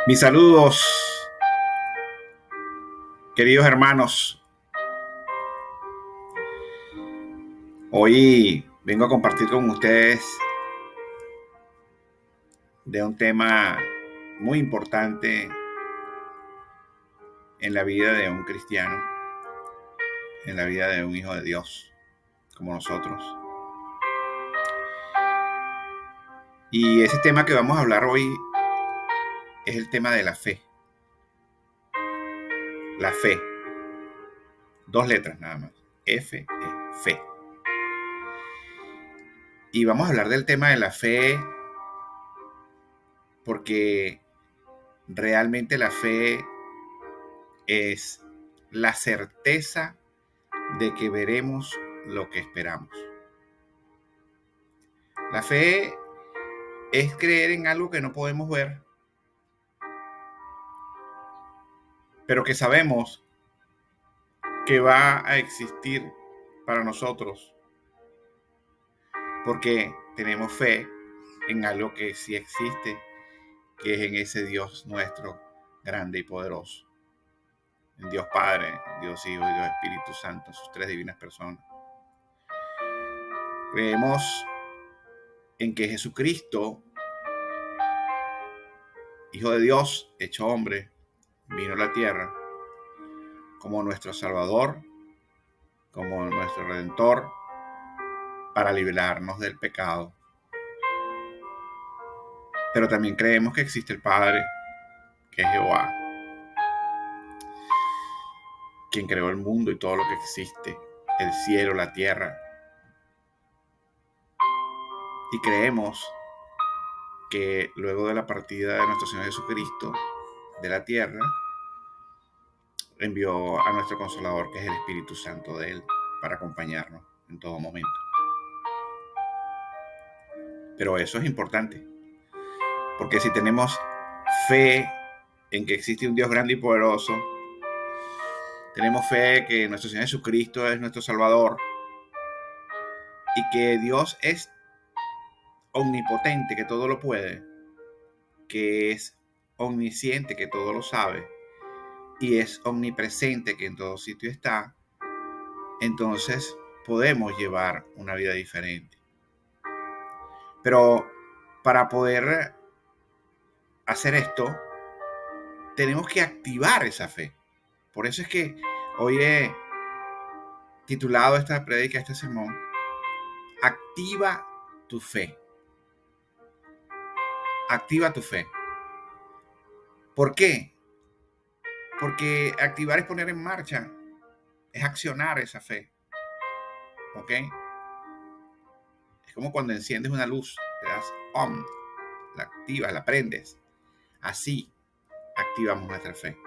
Mis saludos, queridos hermanos. Hoy vengo a compartir con ustedes de un tema muy importante en la vida de un cristiano, en la vida de un hijo de Dios, como nosotros. Y ese tema que vamos a hablar hoy es el tema de la fe. La fe. 2 letras nada más. F-E, fe. Y vamos a hablar del tema de la fe porque realmente la fe es la certeza de que veremos lo que esperamos. La fe es creer en algo que no podemos ver, pero que sabemos que va a existir para nosotros, porque tenemos fe en algo que sí existe, que es en ese Dios nuestro grande y poderoso, en Dios Padre, Dios Hijo y Dios Espíritu Santo, sus 3 divinas personas. Creemos en que Jesucristo, Hijo de Dios, hecho hombre, vino a la tierra como nuestro Salvador, como nuestro Redentor, para librarnos del pecado. Pero también creemos que existe el Padre, que es Jehová, quien creó el mundo y todo lo que existe, el cielo, la tierra. Y creemos que luego de la partida de nuestro Señor Jesucristo de la tierra, envió a nuestro Consolador, que es el Espíritu Santo de Él, para acompañarnos en todo momento. Pero eso es importante, porque si tenemos fe en que existe un Dios grande y poderoso, tenemos fe que nuestro Señor Jesucristo es nuestro Salvador y que Dios es omnipotente, que todo lo puede, que es omnisciente, que todo lo sabe, y es omnipresente, que en todo sitio está, entonces podemos llevar una vida diferente. Pero para poder hacer esto, tenemos que activar esa fe. Por eso es que hoy he titulado esta prédica, este sermón, Activa tu fe. Activa tu fe. ¿Por qué? Porque activar es poner en marcha, es accionar esa fe. ¿Ok? Es como cuando enciendes una luz, le das on, la activas, la prendes. Así activamos nuestra fe.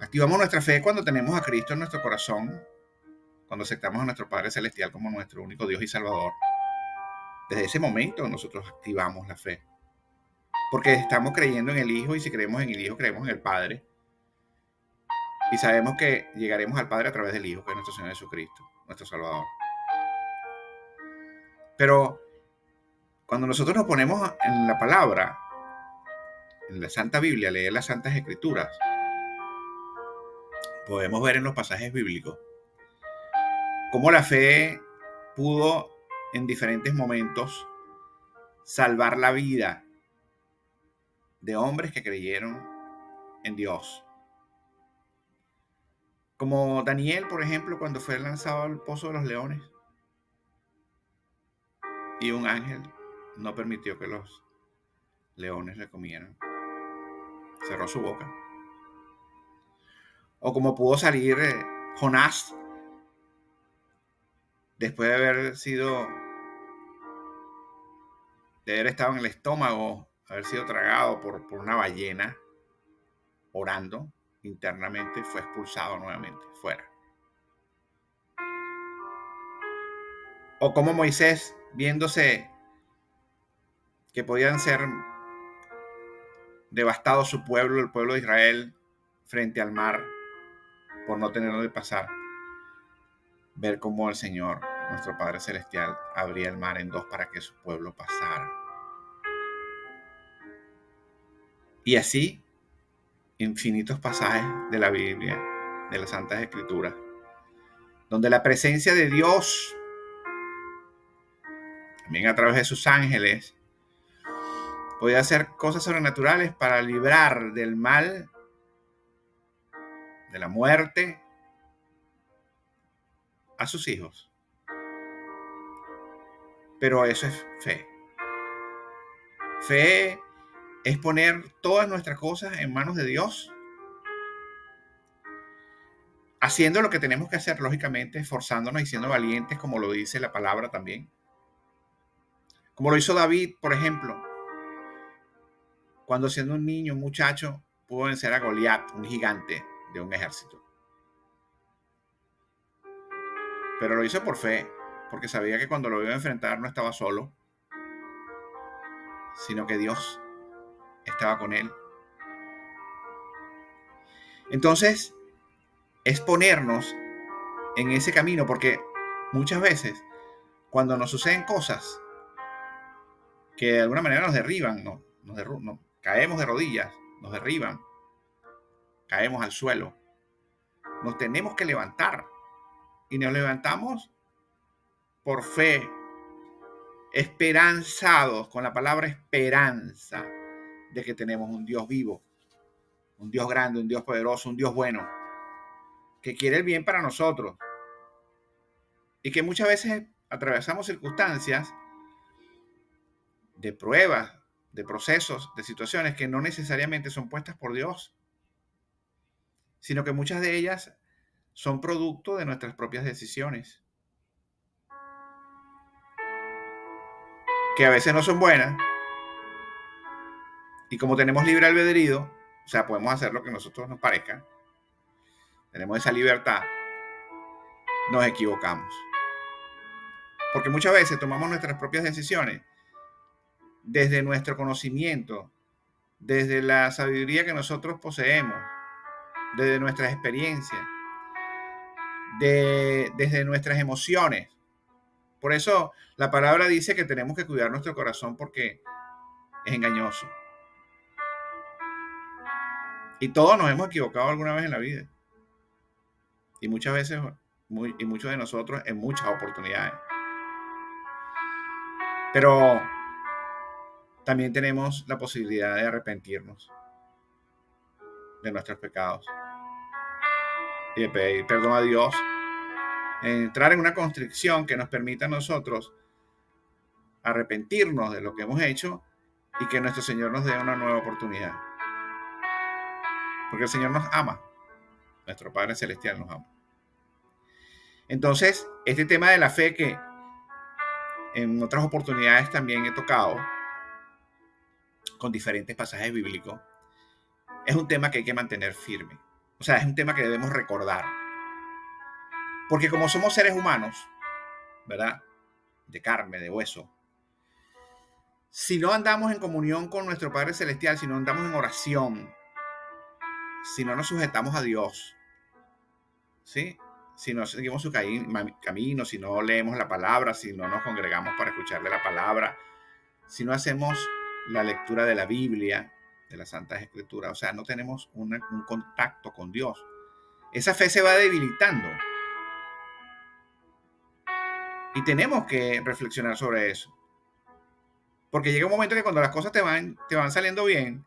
Activamos nuestra fe cuando tenemos a Cristo en nuestro corazón, cuando aceptamos a nuestro Padre Celestial como nuestro único Dios y Salvador. Desde ese momento nosotros activamos la fe. Porque estamos creyendo en el Hijo, y si creemos en el Hijo, creemos en el Padre. Y sabemos que llegaremos al Padre a través del Hijo, que es nuestro Señor Jesucristo, nuestro Salvador. Pero cuando nosotros nos ponemos en la palabra, en la Santa Biblia, leer las Santas Escrituras, podemos ver en los pasajes bíblicos cómo la fe pudo en diferentes momentos salvar la vida de hombres que creyeron en Dios. Como Daniel, por ejemplo, cuando fue lanzado al pozo de los leones y un ángel no permitió que los leones le comieran. Cerró su boca. O como pudo salir Jonás después de haber estado en el estómago, haber sido tragado por una ballena, orando internamente, fue expulsado nuevamente fuera. O como Moisés, viéndose que podían ser devastados su pueblo, el pueblo de Israel, frente al mar, por no tener donde pasar, ver cómo el Señor, nuestro Padre Celestial, abría el mar en dos para que su pueblo pasara. Y así infinitos pasajes de la Biblia, de las Santas Escrituras, donde la presencia de Dios, también a través de sus ángeles, podía hacer cosas sobrenaturales para librar del mal, de la muerte, a sus hijos. Pero eso es fe. Fe es poner todas nuestras cosas en manos de Dios, haciendo lo que tenemos que hacer, lógicamente, esforzándonos y siendo valientes, como lo dice la palabra también. Como lo hizo David, por ejemplo, cuando siendo un niño, un muchacho, pudo vencer a Goliat, un gigante de un ejército. Pero lo hizo por fe, porque sabía que cuando lo iba a enfrentar no estaba solo, sino que Dios estaba con él. Entonces, es ponernos en ese camino, porque muchas veces, cuando nos suceden cosas que de alguna manera nos derriban, no, caemos de rodillas, nos derriban, caemos al suelo, nos tenemos que levantar y nos levantamos por fe, esperanzados, con la palabra esperanza, de que tenemos un Dios vivo, un Dios grande, un Dios poderoso, un Dios bueno, que quiere el bien para nosotros y que muchas veces atravesamos circunstancias de pruebas, de procesos, de situaciones que no necesariamente son puestas por Dios, sino que muchas de ellas son producto de nuestras propias decisiones, que a veces no son buenas, y como tenemos libre albedrío, o sea, podemos hacer lo que a nosotros nos parezca, tenemos esa libertad, nos equivocamos. Porque muchas veces tomamos nuestras propias decisiones desde nuestro conocimiento, desde la sabiduría que nosotros poseemos, desde nuestras experiencias, desde nuestras emociones. Por eso la palabra dice que tenemos que cuidar nuestro corazón porque es engañoso. Y todos nos hemos equivocado alguna vez en la vida. Y muchas veces, y muchos de nosotros en muchas oportunidades. Pero también tenemos la posibilidad de arrepentirnos de nuestros pecados y de pedir perdón a Dios, entrar en una constricción que nos permita a nosotros arrepentirnos de lo que hemos hecho y que nuestro Señor nos dé una nueva oportunidad. Porque el Señor nos ama, nuestro Padre Celestial nos ama. Entonces, este tema de la fe que en otras oportunidades también he tocado con diferentes pasajes bíblicos, es un tema que hay que mantener firme. O sea, es un tema que debemos recordar. Porque como somos seres humanos, ¿verdad? De carne, de hueso, si no andamos en comunión con nuestro Padre Celestial, si no andamos en oración, si no nos sujetamos a Dios, ¿sí? Si no seguimos su camino, si no leemos la palabra, si no nos congregamos para escucharle la palabra, si no hacemos la lectura de la Biblia, de las Santas Escrituras, o sea, no tenemos un contacto con Dios, esa fe se va debilitando. Y tenemos que reflexionar sobre eso. Porque llega un momento que cuando las cosas te van saliendo bien,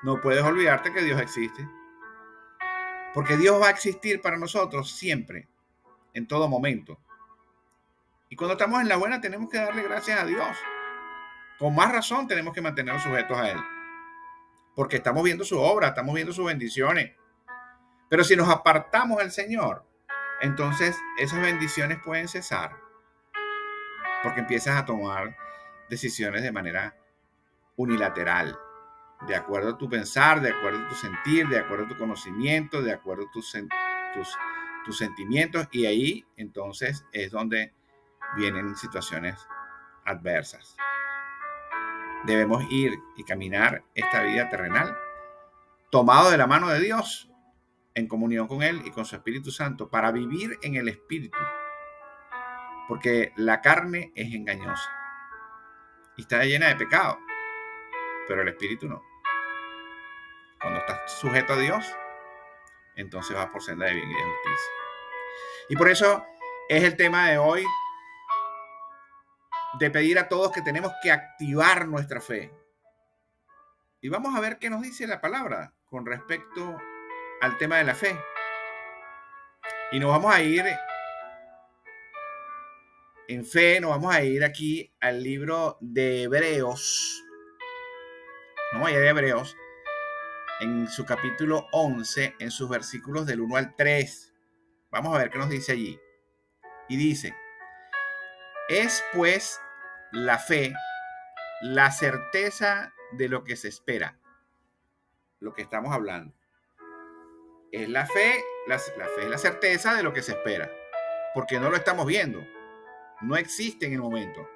no puedes olvidarte que Dios existe. Porque Dios va a existir para nosotros siempre, en todo momento. Y cuando estamos en la buena tenemos que darle gracias a Dios. Con más razón tenemos que mantenernos sujetos a Él. Porque estamos viendo su obra, estamos viendo sus bendiciones. Pero si nos apartamos del Señor, entonces esas bendiciones pueden cesar. Porque empiezas a tomar decisiones de manera unilateral, de acuerdo a tu pensar, de acuerdo a tu sentir, de acuerdo a tu conocimiento, de acuerdo a tus sentimientos, y ahí entonces es donde vienen situaciones adversas. Debemos ir y caminar esta vida terrenal tomado de la mano de Dios, en comunión con Él y con su Espíritu Santo, para vivir en el Espíritu, porque la carne es engañosa y está llena de pecado, pero el Espíritu no. Cuando estás sujeto a Dios, entonces vas por senda de bien y de justicia. Y por eso es el tema de hoy, de pedir a todos que tenemos que activar nuestra fe. Y vamos a ver qué nos dice la palabra con respecto al tema de la fe. Y nos vamos a ir en fe, nos vamos a ir aquí al libro de Hebreos. Vamos a ir a Hebreos en su capítulo 11, en sus versículos del 1 al 3. Vamos a ver qué nos dice allí. Y dice: es pues la fe la certeza de lo que se espera. Lo que estamos hablando. Es la fe, la fe es la certeza de lo que se espera. Porque no lo estamos viendo. No existe en el momento.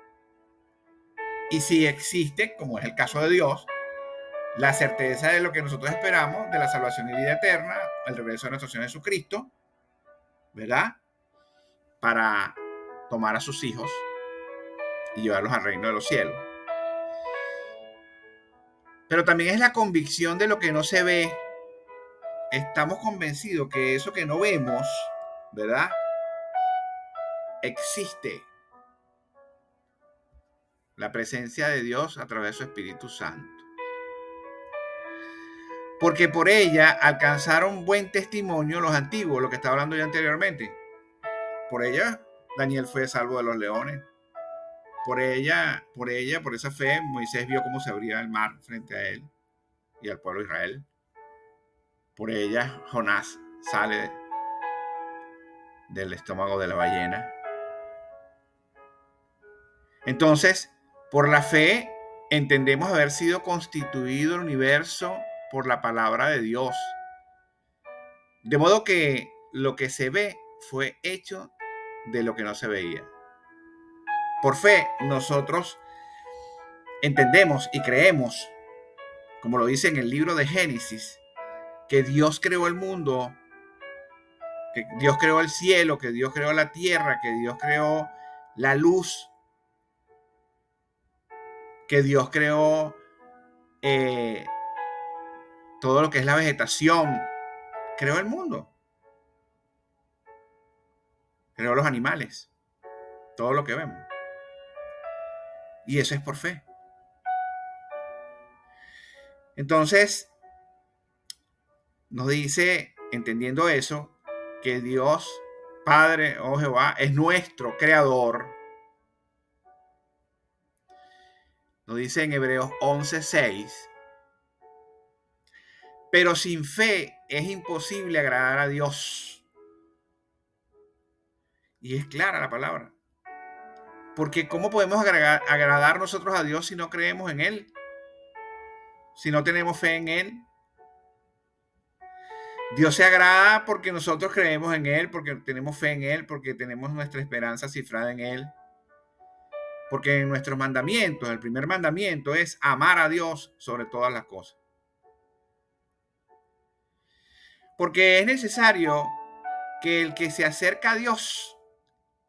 Y si existe, como es el caso de Dios, la certeza de lo que nosotros esperamos, de la salvación y vida eterna, el regreso de nuestro Señor Jesucristo, ¿verdad? Para tomar a sus hijos y llevarlos al reino de los cielos. Pero también es la convicción de lo que no se ve. Estamos convencidos que eso que no vemos, ¿verdad? Existe. La presencia de Dios a través de su Espíritu Santo. Porque por ella alcanzaron buen testimonio los antiguos, lo que estaba hablando yo anteriormente. Por ella, Daniel fue salvo de los leones. Por esa fe, Moisés vio cómo se abría el mar frente a él y al pueblo de Israel. Por ella, Jonás sale del estómago de la ballena. Entonces, por la fe, entendemos haber sido constituido el universo por la palabra de Dios. De modo que lo que se ve fue hecho de lo que no se veía. Por fe, nosotros entendemos y creemos, como lo dice en el libro de Génesis, que Dios creó el mundo, que Dios creó el cielo, que Dios creó la tierra, que Dios creó la luz, que Dios creó todo lo que es la vegetación, creó el mundo, creó los animales, todo lo que vemos. Y eso es por fe. Entonces, nos dice, entendiendo eso, que Dios Padre, oh Jehová, es nuestro creador. Nos dice en Hebreos 11:6. Pero sin fe es imposible agradar a Dios. Y es clara la palabra. Porque ¿cómo podemos agradar nosotros a Dios si no creemos en Él? Si no tenemos fe en Él. Dios se agrada porque nosotros creemos en Él, porque tenemos fe en Él, porque tenemos nuestra esperanza cifrada en Él. Porque en nuestros mandamientos, el primer mandamiento es amar a Dios sobre todas las cosas. Porque es necesario que el que se acerca a Dios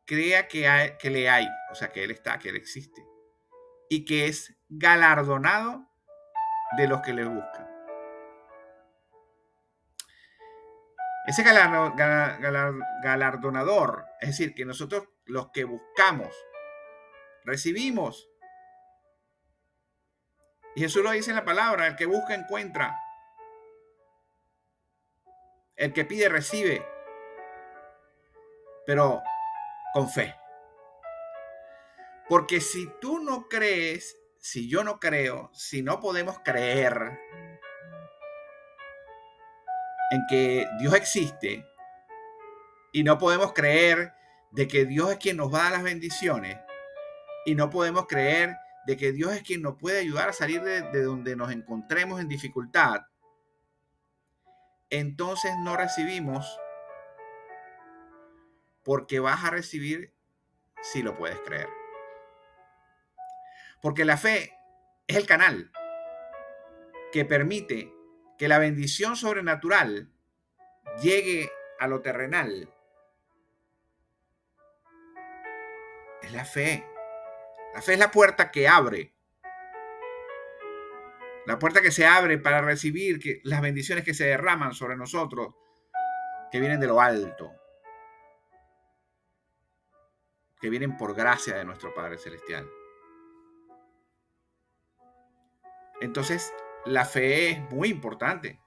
crea que le hay, o sea, que Él está, que Él existe. Y que es galardonado de los que le buscan. Ese galardonador, es decir, que nosotros los que buscamos, recibimos. Y Jesús lo dice en la palabra, el que busca encuentra. El que pide recibe, pero con fe. Porque si tú no crees, si yo no creo, si no podemos creer en que Dios existe y no podemos creer de que Dios es quien nos va a dar las bendiciones y no podemos creer de que Dios es quien nos puede ayudar a salir de donde nos encontremos en dificultad, entonces no recibimos, porque vas a recibir si lo puedes creer. Porque la fe es el canal que permite que la bendición sobrenatural llegue a lo terrenal. Es la fe. La fe es la puerta que abre La puerta que se abre para recibir las bendiciones que se derraman sobre nosotros, que vienen de lo alto, que vienen por gracia de nuestro Padre Celestial. Entonces, la fe es muy importante.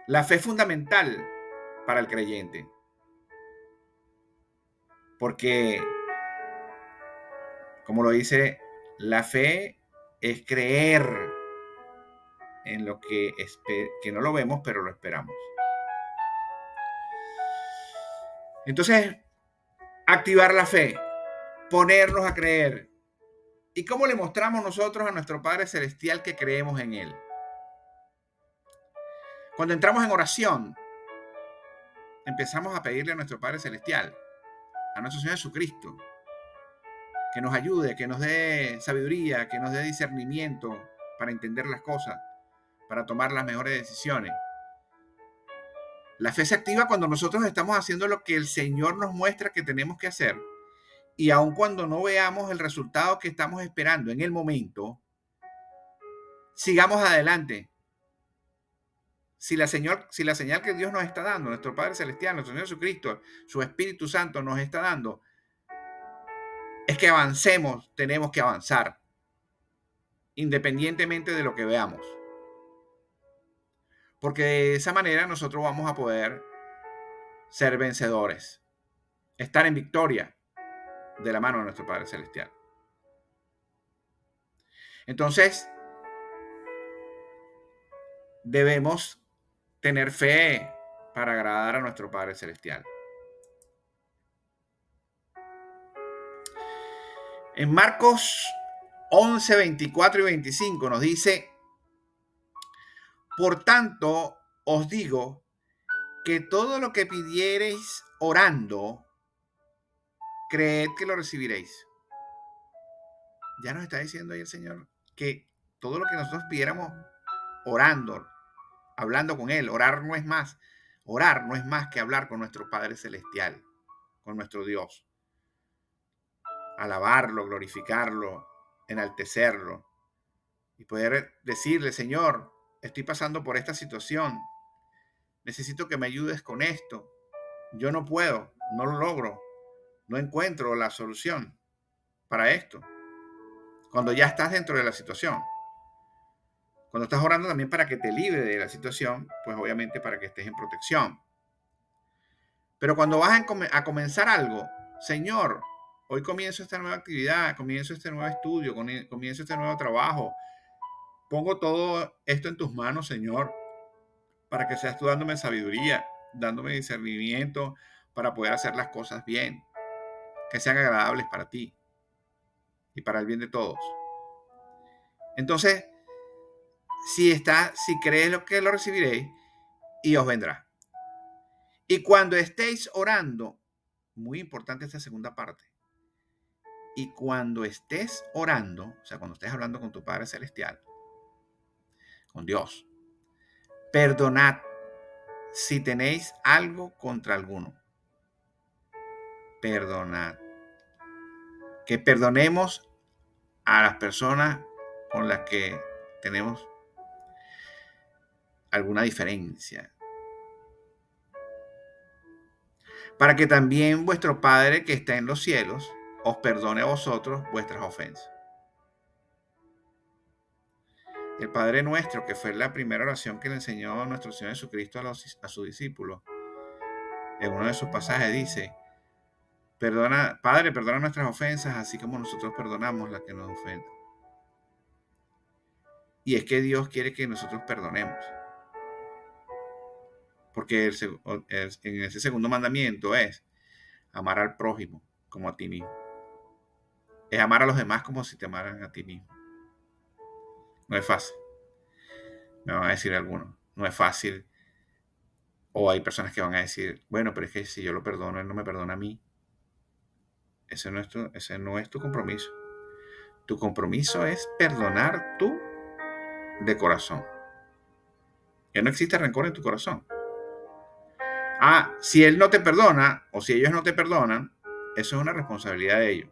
La fe es fundamental para el creyente. Porque, como lo dice, la fe es creer en lo que no lo vemos, pero lo esperamos. Entonces, activar la fe, ponernos a creer. ¿Y cómo le mostramos nosotros a nuestro Padre Celestial que creemos en Él? Cuando entramos en oración, empezamos a pedirle a nuestro Padre Celestial, a nuestro Señor Jesucristo, que nos ayude, que nos dé sabiduría, que nos dé discernimiento para entender las cosas, para tomar las mejores decisiones. La fe se activa cuando nosotros estamos haciendo lo que el Señor nos muestra que tenemos que hacer. Y aun cuando no veamos el resultado que estamos esperando en el momento, sigamos adelante. Si la señal que Dios nos está dando, nuestro Padre Celestial, nuestro Señor Jesucristo, su Espíritu Santo nos está dando, es que avancemos, tenemos que avanzar, independientemente de lo que veamos. Porque de esa manera nosotros vamos a poder ser vencedores, estar en victoria de la mano de nuestro Padre Celestial. Entonces, debemos tener fe para agradar a nuestro Padre Celestial. En Marcos 11, 24 y 25 nos dice: por tanto, os digo que todo lo que pidiereis orando, creed que lo recibiréis. Ya nos está diciendo ahí el Señor que todo lo que nosotros pidiéramos orando, hablando con Él, orar no es más que hablar con nuestro Padre Celestial, con nuestro Dios. Alabarlo, glorificarlo, enaltecerlo y poder decirle: Señor, estoy pasando por esta situación, necesito que me ayudes con esto, yo no puedo, no lo logro, no encuentro la solución para esto. Cuando ya estás dentro de la situación, cuando estás orando también para que te libre de la situación, pues obviamente para que estés en protección. Pero cuando vas a comenzar algo, Señor, hoy comienzo esta nueva actividad, comienzo este nuevo estudio, comienzo este nuevo trabajo. Pongo todo esto en tus manos, Señor, para que seas tú dándome sabiduría, dándome discernimiento para poder hacer las cosas bien, que sean agradables para ti y para el bien de todos. Entonces, si crees lo que lo recibiréis y os vendrá. Y cuando estéis orando, muy importante esta segunda parte, y cuando estés orando, o sea, cuando estés hablando con tu Padre Celestial, con Dios, perdonad si tenéis algo contra alguno. Perdonad. Que perdonemos a las personas con las que tenemos alguna diferencia. Para que también vuestro Padre que está en los cielos os perdone a vosotros vuestras ofensas. El Padre Nuestro, que fue la primera oración que le enseñó nuestro Señor Jesucristo a sus discípulos, en uno de sus pasajes dice: Padre, perdona nuestras ofensas, así como nosotros perdonamos las que nos ofenden. Y es que Dios quiere que nosotros perdonemos. Porque en ese segundo mandamiento es amar al prójimo como a ti mismo. Es amar a los demás como si te amaran a ti mismo. No es fácil. Me van a decir algunos. No es fácil. O hay personas que van a decir: bueno, pero es que si yo lo perdono, él no me perdona a mí. Ese no es tu compromiso. Tu compromiso es perdonar tú de corazón. Ya no existe rencor en tu corazón. Si él no te perdona o si ellos no te perdonan, eso es una responsabilidad de ellos.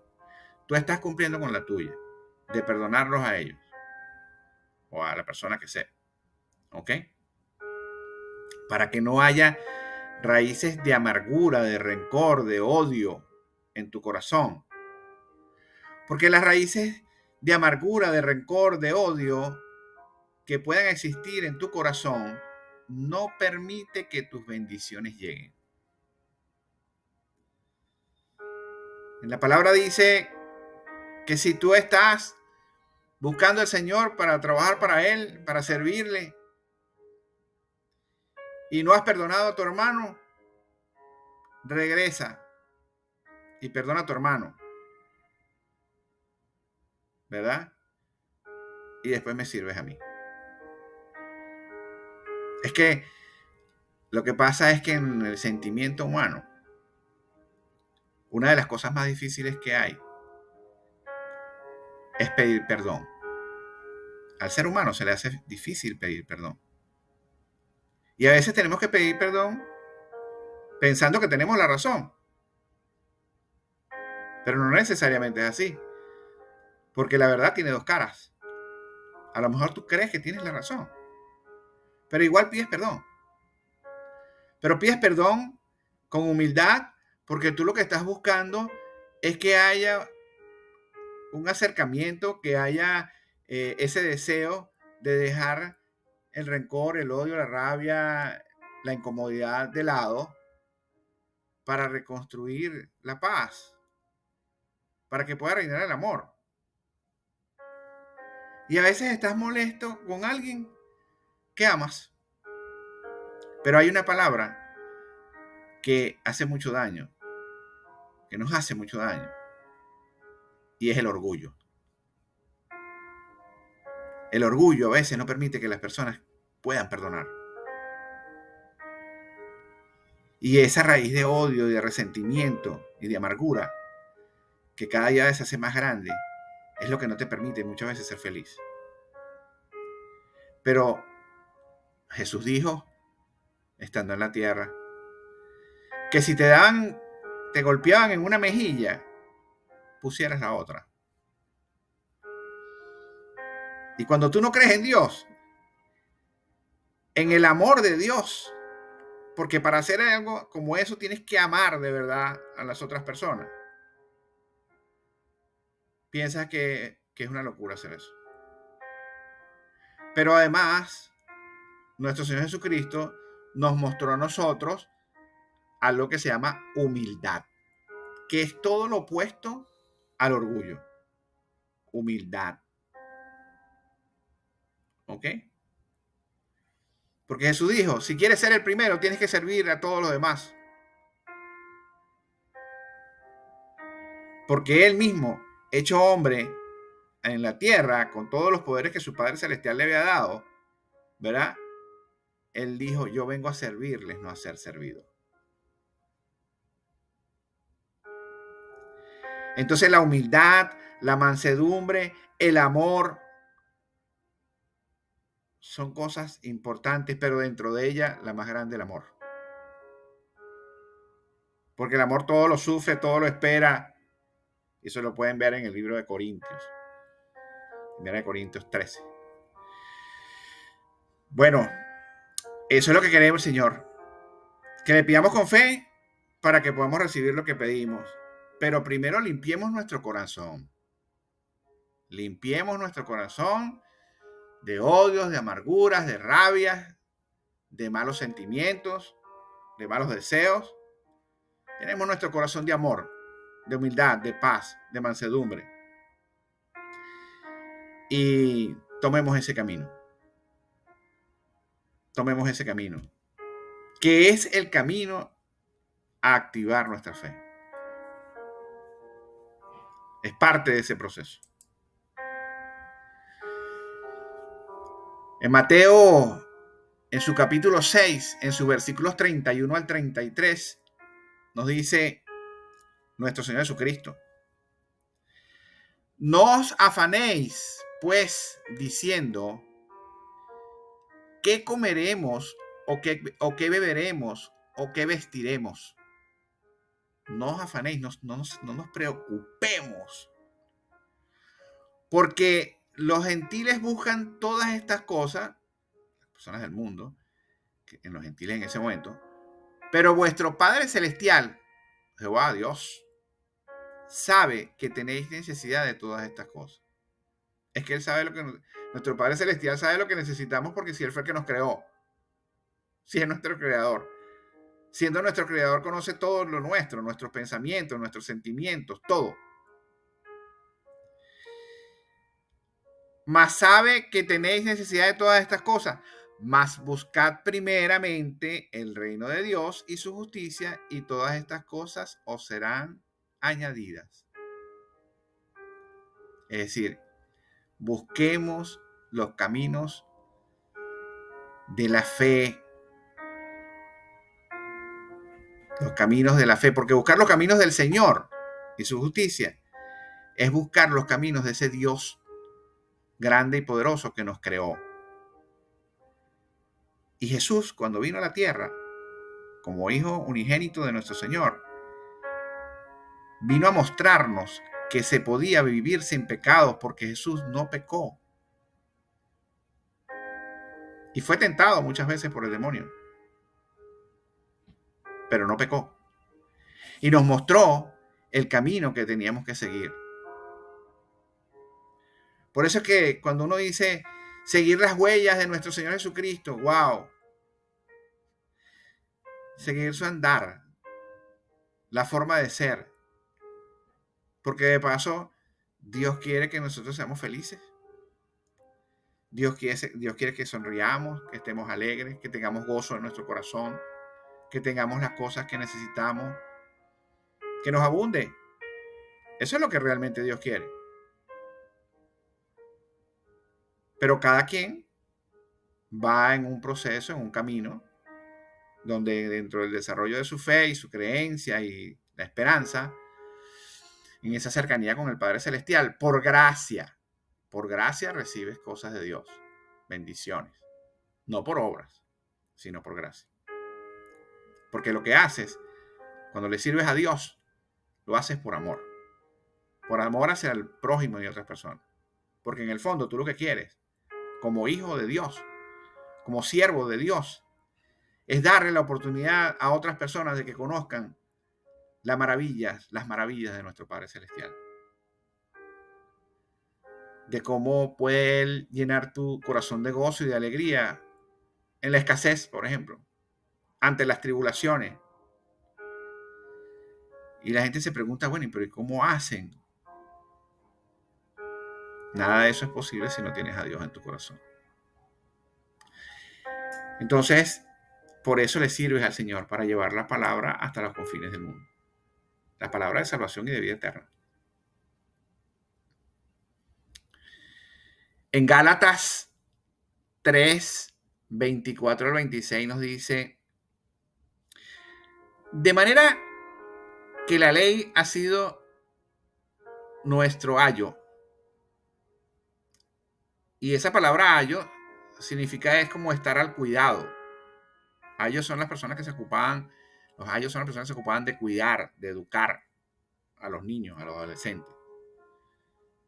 Tú estás cumpliendo con la tuya, de perdonarlos a ellos. o a la persona que sea. ¿Ok? Para que no haya raíces de amargura, de rencor, de odio en tu corazón. Porque las raíces de amargura, de rencor, de odio que puedan existir en tu corazón no permite que tus bendiciones lleguen. En la palabra dice que si tú estás buscando al Señor para trabajar para Él, para servirle, y no has perdonado a tu hermano, regresa y perdona a tu hermano, ¿verdad? Y después me sirves a mí. Es que lo que pasa es que en el sentimiento humano, una de las cosas más difíciles que hay es pedir perdón. Al ser humano se le hace difícil pedir perdón. Y a veces tenemos que pedir perdón pensando que tenemos la razón. Pero no necesariamente es así. Porque la verdad tiene dos caras. A lo mejor tú crees que tienes la razón. Pero igual pides perdón. Pero pides perdón con humildad porque tú lo que estás buscando es que haya un acercamiento, que haya ese deseo de dejar el rencor, el odio, la rabia, la incomodidad de lado para reconstruir la paz, para que pueda reinar el amor. Y a veces estás molesto con alguien que amas, pero hay una palabra que hace mucho daño, que nos hace mucho daño, y es el orgullo. El orgullo a veces no permite que las personas puedan perdonar. Y esa raíz de odio, de resentimiento y de amargura, que cada día se hace más grande, es lo que no te permite muchas veces ser feliz. Pero Jesús dijo, estando en la tierra, que si te golpeaban en una mejilla, pusieras la otra. Y cuando tú no crees en Dios, en el amor de Dios, porque para hacer algo como eso tienes que amar de verdad a las otras personas, piensas que es una locura hacer eso. Pero además, nuestro Señor Jesucristo nos mostró a nosotros algo que se llama humildad, que es todo lo opuesto al orgullo. Humildad. ¿Ok? Porque Jesús dijo, si quieres ser el primero, tienes que servir a todos los demás. Porque Él mismo, hecho hombre en la tierra, con todos los poderes que su Padre Celestial le había dado, ¿verdad? Él dijo, yo vengo a servirles, no a ser servido. Entonces la humildad, la mansedumbre, el amor, son cosas importantes, pero dentro de ella la más grande, el amor. Porque el amor todo lo sufre, todo lo espera. Eso lo pueden ver en el libro de Corintios. De Corintios 13. Bueno, eso es lo que queremos, Señor. Que le pidamos con fe para que podamos recibir lo que pedimos. Pero primero limpiemos nuestro corazón. Limpiemos nuestro corazón de odios, de amarguras, de rabias, de malos sentimientos, de malos deseos. Tenemos nuestro corazón de amor, de humildad, de paz, de mansedumbre. Y tomemos ese camino. Tomemos ese camino, que es el camino a activar nuestra fe. Es parte de ese proceso. En Mateo, en su capítulo 6, en sus versículos 31 al 33, nos dice nuestro Señor Jesucristo: no os afanéis, pues, diciendo, ¿qué comeremos o qué beberemos o qué vestiremos? No os afanéis, no nos preocupemos, porque los gentiles buscan todas estas cosas, las personas del mundo, en los gentiles en ese momento, pero vuestro Padre Celestial, Jehová Dios, sabe que tenéis necesidad de todas estas cosas. Es que Él sabe lo que nuestro Padre Celestial sabe lo que necesitamos, porque si Él fue el que nos creó, si es nuestro creador, siendo nuestro creador, conoce todo lo nuestro, nuestros pensamientos, nuestros sentimientos, todo. Mas sabe que tenéis necesidad de todas estas cosas. Mas buscad primeramente el reino de Dios y su justicia, y todas estas cosas os serán añadidas. Es decir, busquemos los caminos de la fe. Los caminos de la fe, porque buscar los caminos del Señor y su justicia es buscar los caminos de ese Dios grande y poderoso que nos creó. Y Jesús, cuando vino a la tierra, como hijo unigénito de nuestro Señor, vino a mostrarnos que se podía vivir sin pecados, porque Jesús no pecó. Y fue tentado muchas veces por el demonio, pero no pecó. Y nos mostró el camino que teníamos que seguir. Por eso es que cuando uno dice seguir las huellas de nuestro Señor Jesucristo, wow, seguir su andar, la forma de ser, porque de paso Dios quiere que nosotros seamos felices. Dios quiere que sonriamos, que estemos alegres, que tengamos gozo en nuestro corazón, que tengamos las cosas que necesitamos, que nos abunde. Eso es lo que realmente Dios quiere. Pero cada quien va en un proceso, en un camino, donde dentro del desarrollo de su fe y su creencia y la esperanza, en esa cercanía con el Padre Celestial, por gracia recibes cosas de Dios, bendiciones, no por obras, sino por gracia. Porque lo que haces, cuando le sirves a Dios, lo haces por amor hacia el prójimo y otras personas. Porque en el fondo tú lo que quieres, como hijo de Dios, como siervo de Dios, es darle la oportunidad a otras personas de que conozcan las maravillas de nuestro Padre Celestial. De cómo puede Él llenar tu corazón de gozo y de alegría en la escasez, por ejemplo, ante las tribulaciones. Y la gente se pregunta, bueno, ¿pero y cómo hacen? Nada de eso es posible si no tienes a Dios en tu corazón. Entonces, por eso le sirves al Señor, para llevar la palabra hasta los confines del mundo. La palabra de salvación y de vida eterna. En Gálatas 3, 24 al 26 nos dice: de manera que la ley ha sido nuestro ayo. Y esa palabra ayo significa, es como estar al cuidado. Ayos son las personas que se ocupaban, los ayos son las personas que se ocupaban de cuidar, de educar a los niños, a los adolescentes.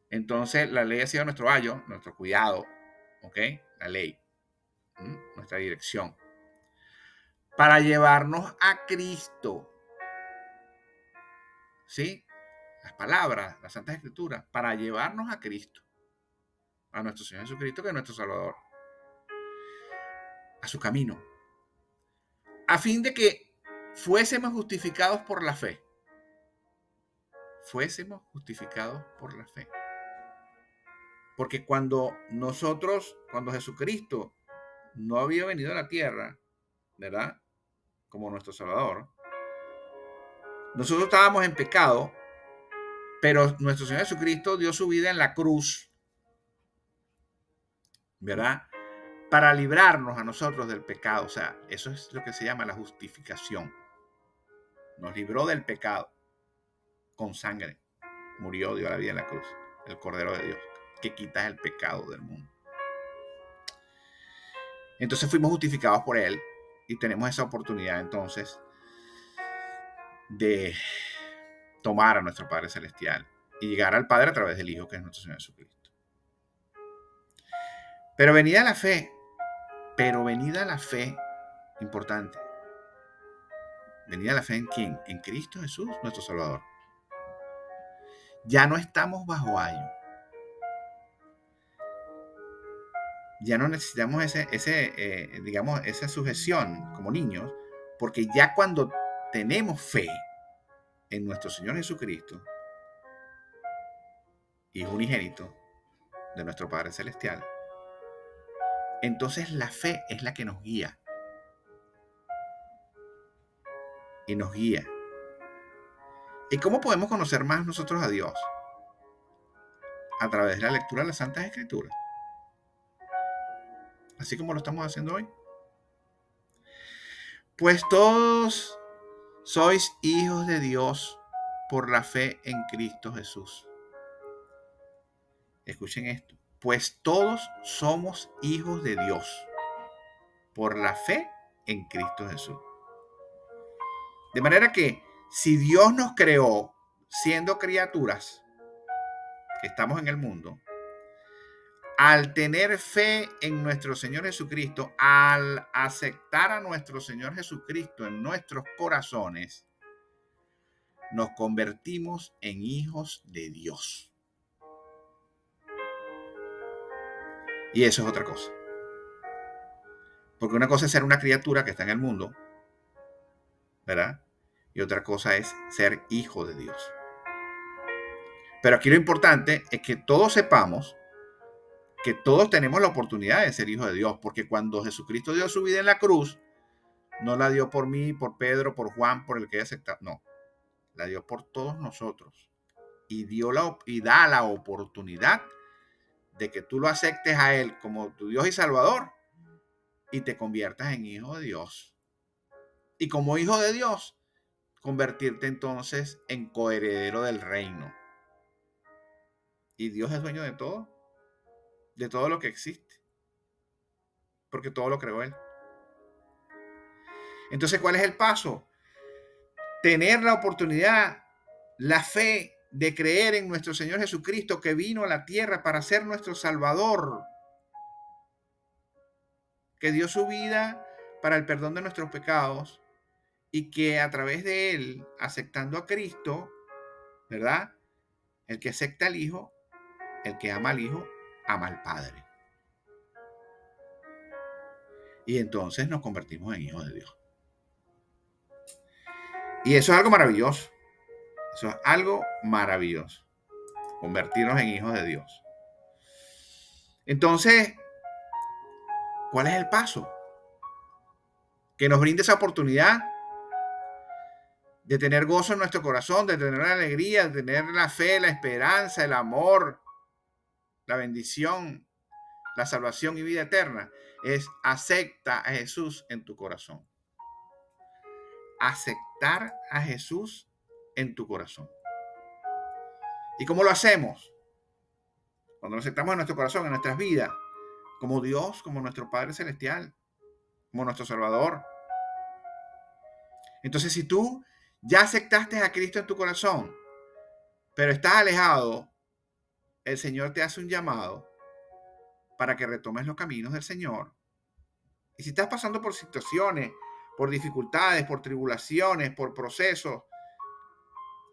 Entonces, la ley ha sido nuestro ayo, nuestro cuidado, ¿ok? La ley, nuestra dirección, para llevarnos a Cristo. ¿Sí? Las palabras, las Santas Escrituras, para llevarnos a Cristo, a nuestro Señor Jesucristo, que es nuestro Salvador, a su camino, a fin de que fuésemos justificados por la fe. Fuésemos justificados por la fe. Porque cuando Jesucristo no había venido a la tierra, ¿verdad?, como nuestro Salvador, nosotros estábamos en pecado, pero nuestro Señor Jesucristo dio su vida en la cruz, ¿verdad?, para librarnos a nosotros del pecado. O sea, eso es lo que se llama la justificación. Nos libró del pecado con sangre. Murió, dio la vida en la cruz. El Cordero de Dios, que quita el pecado del mundo. Entonces fuimos justificados por Él y tenemos esa oportunidad entonces de tomar a nuestro Padre Celestial y llegar al Padre a través del Hijo, que es nuestro Señor Jesucristo. Pero venida la fe, importante, venida la fe ¿en quién? En Cristo Jesús, nuestro Salvador. Ya no estamos bajo ayo. Ya no necesitamos digamos, esa sujeción como niños, porque ya cuando tenemos fe en nuestro Señor Jesucristo, Hijo unigénito de nuestro Padre Celestial, entonces la fe es la que nos guía. Y nos guía. ¿Y cómo podemos conocer más nosotros a Dios? A través de la lectura de las Santas Escrituras. Así como lo estamos haciendo hoy. Pues todos sois hijos de Dios por la fe en Cristo Jesús. Escuchen esto. Pues todos somos hijos de Dios por la fe en Cristo Jesús. De manera que si Dios nos creó siendo criaturas que estamos en el mundo, al tener fe en nuestro Señor Jesucristo, al aceptar a nuestro Señor Jesucristo en nuestros corazones, nos convertimos en hijos de Dios. Y eso es otra cosa. Porque una cosa es ser una criatura que está en el mundo, ¿verdad? Y otra cosa es ser hijo de Dios. Pero aquí lo importante es que todos sepamos que todos tenemos la oportunidad de ser hijos de Dios, porque cuando Jesucristo dio su vida en la cruz, no la dio por mí, por Pedro, por Juan, por el que haya aceptado, no, la dio por todos nosotros y da la oportunidad de que tú lo aceptes a Él como tu Dios y Salvador y te conviertas en hijo de Dios. Y como hijo de Dios, convertirte entonces en coheredero del reino. Y Dios es dueño de todo lo que existe, porque todo lo creó Él. Entonces, ¿cuál es el paso? Tener la oportunidad, la fe de creer en nuestro Señor Jesucristo, que vino a la tierra para ser nuestro Salvador, que dio su vida para el perdón de nuestros pecados y que a través de Él, aceptando a Cristo, ¿verdad? El que acepta al Hijo, el que ama al Hijo, ama al Padre. Y entonces nos convertimos en hijos de Dios. Y eso es algo maravilloso. Eso es algo maravilloso. Convertirnos en hijos de Dios. Entonces, ¿cuál es el paso? Que nos brinde esa oportunidad de tener gozo en nuestro corazón, de tener la alegría, de tener la fe, la esperanza, el amor, la bendición, la salvación y vida eterna. Es acepta a Jesús en tu corazón. Aceptar a Jesús en tu corazón. ¿Y cómo lo hacemos? Cuando lo aceptamos en nuestro corazón, en nuestras vidas, como Dios, como nuestro Padre Celestial, como nuestro Salvador. Entonces, si tú ya aceptaste a Cristo en tu corazón, pero estás alejado, el Señor te hace un llamado para que retomes los caminos del Señor. Y si estás pasando por situaciones, por dificultades, por tribulaciones, por procesos,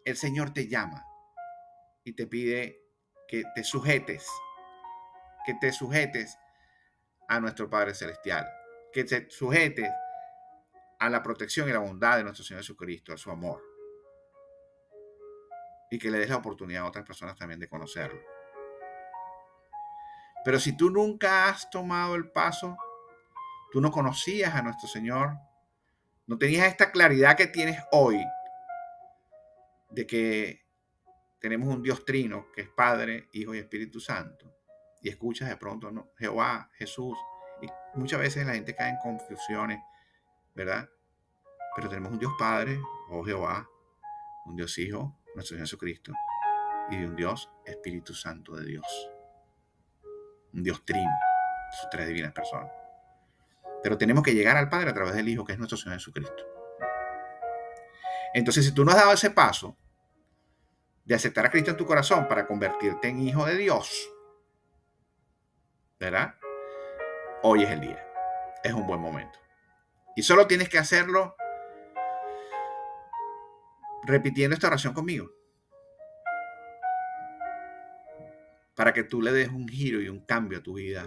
el Señor te llama y te pide que te sujetes a nuestro Padre Celestial, que te sujetes a la protección y la bondad de nuestro Señor Jesucristo, a su amor. Y que le des la oportunidad a otras personas también de conocerlo. Pero si tú nunca has tomado el paso, tú no conocías a nuestro Señor, no tenías esta claridad que tienes hoy de que tenemos un Dios trino que es Padre, Hijo y Espíritu Santo, y escuchas de pronto, ¿no? Jehová, Jesús, y muchas veces la gente cae en confusiones, ¿verdad? Pero tenemos un Dios Padre, oh Jehová, un Dios Hijo, nuestro Señor Jesucristo, y un Dios Espíritu Santo de Dios. Un Dios trino, sus tres divinas personas. Pero tenemos que llegar al Padre a través del Hijo, que es nuestro Señor Jesucristo. Entonces, si tú no has dado ese paso de aceptar a Cristo en tu corazón para convertirte en hijo de Dios, ¿verdad? hoy es el día. Es un buen momento. Y solo tienes que hacerlo repitiendo esta oración conmigo, para que tú le des un giro y un cambio a tu vida,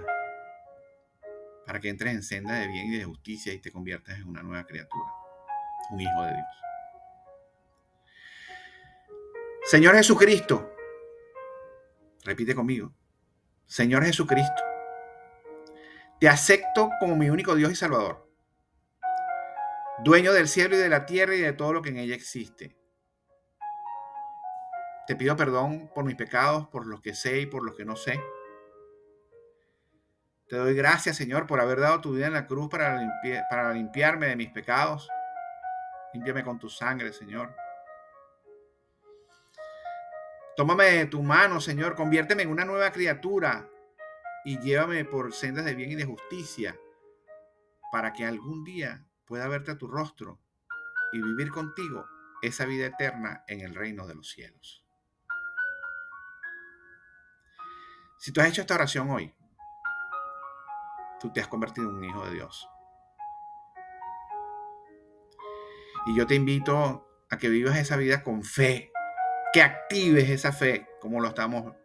para que entres en senda de bien y de justicia y te conviertas en una nueva criatura, un hijo de Dios. Señor Jesucristo, repite conmigo, Señor Jesucristo, te acepto como mi único Dios y Salvador, dueño del cielo y de la tierra y de todo lo que en ella existe. Te pido perdón por mis pecados, por los que sé y por los que no sé. Te doy gracias, Señor, por haber dado tu vida en la cruz para limpiarme de mis pecados. Límpiame con tu sangre, Señor. Tómame de tu mano, Señor. Conviérteme en una nueva criatura y llévame por sendas de bien y de justicia para que algún día pueda verte a tu rostro y vivir contigo esa vida eterna en el reino de los cielos. Si tú has hecho esta oración hoy, tú te has convertido en un hijo de Dios. Y yo te invito a que vivas esa vida con fe, que actives esa fe, como lo estamos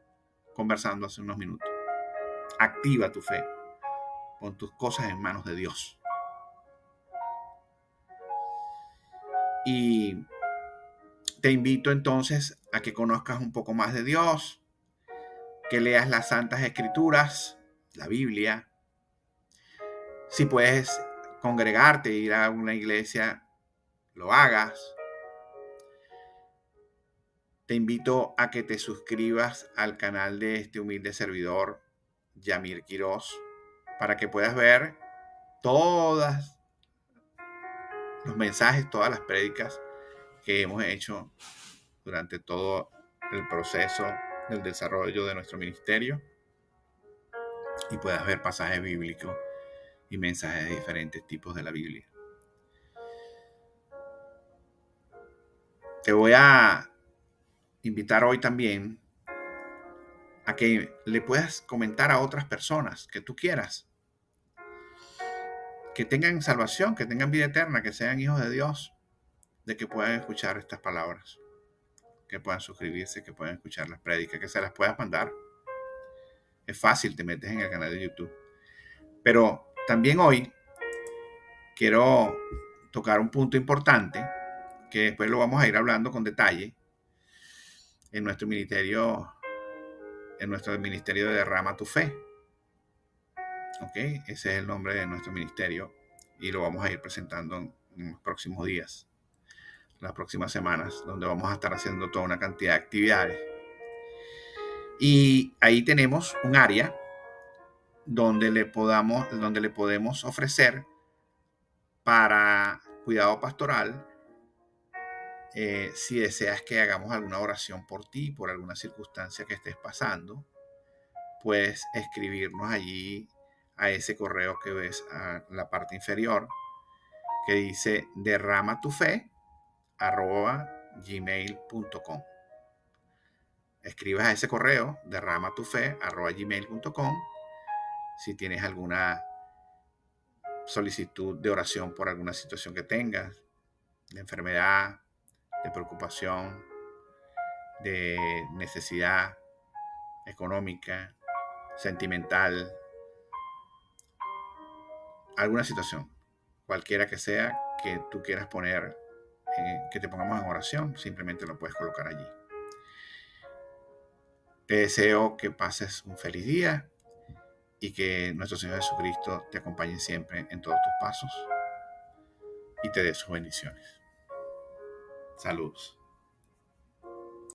conversando hace unos minutos. Activa tu fe. Pon tus cosas en manos de Dios. Y te invito entonces a que conozcas un poco más de Dios, que leas las Santas Escrituras, la Biblia. Si puedes congregarte, ir a una iglesia, lo hagas. Te invito a que te suscribas al canal de este humilde servidor, Yamir Quiroz, para que puedas ver todos los mensajes, todas las prédicas que hemos hecho durante todo el proceso del desarrollo de nuestro ministerio y puedas ver pasajes bíblicos y mensajes de diferentes tipos de la Biblia. Te voy a invitar hoy también a que le puedas comentar a otras personas que tú quieras, que tengan salvación, que tengan vida eterna, que sean hijos de Dios, de que puedan escuchar estas palabras, que puedan suscribirse, que puedan escuchar las prédicas, que se las puedas mandar. Es fácil, te metes en el canal de YouTube. Pero también hoy quiero tocar un punto importante, que después lo vamos a ir hablando con detalle en nuestro ministerio de Derrama tu Fe. ¿Ok? Ese es el nombre de nuestro ministerio y lo vamos a ir presentando en los próximos días, las próximas semanas, donde vamos a estar haciendo toda una cantidad de actividades. Y ahí tenemos un área donde le podemos ofrecer para cuidado pastoral, si deseas que hagamos alguna oración por ti, por alguna circunstancia que estés pasando, puedes escribirnos allí a ese correo que ves a la parte inferior, que dice derramatufe@gmail.com. Escribas a ese correo, derramatufe@gmail.com, si tienes alguna solicitud de oración por alguna situación que tengas, de enfermedad, de preocupación, de necesidad económica, sentimental, alguna situación, cualquiera que sea que tú quieras poner, que te pongamos en oración, simplemente lo puedes colocar allí. Te deseo que pases un feliz día y que nuestro Señor Jesucristo te acompañe siempre en todos tus pasos y te dé sus bendiciones. Saludos.